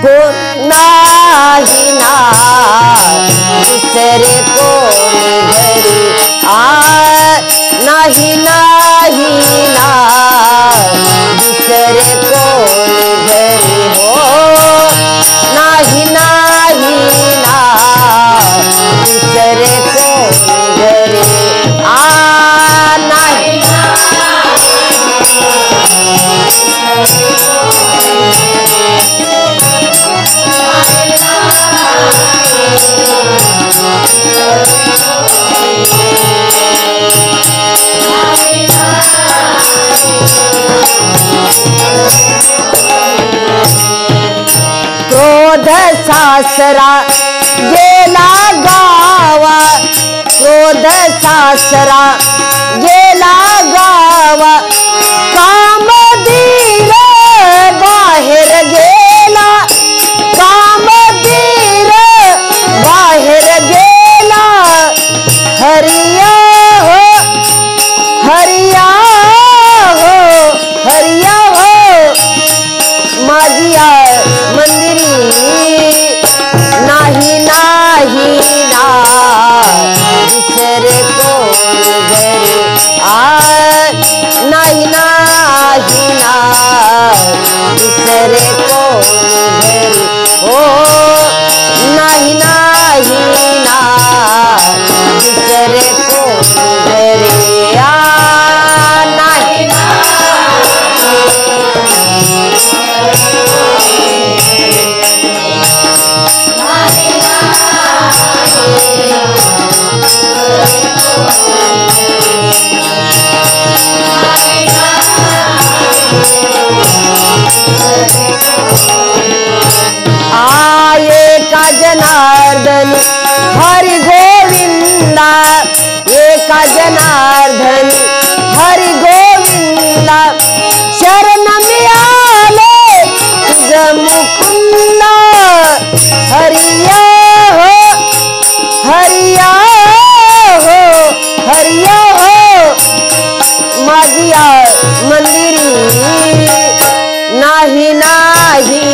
हो नाही ना दुसरे कोणी घरी नाही नाही ना दुसरे कोणी घरी हो नाही नाही ना दुसरे कोणी घरी नाही क्रोध सासरा गेला गावा क्रोध सासरा गेला गावा कामधीर बाहेर गेला कामधीर बाहेर गेला हरिया हो हरिया हो हरिया हो माझिया मंदिरी नाही नाही ना दुसरे कोणी घरी नाही नाही ना दुसरे कोणी घरी हो नाही नाही ना दुसरे कोणी घरी नाही एका जनार्दन हरि गोविंदा एका जनार्दन हरि गोविंदा शरण मिळाले तुझ मुकुंदा हरिया हो हरिया हो हरिया हो माझिया मंदिरी नाही नाही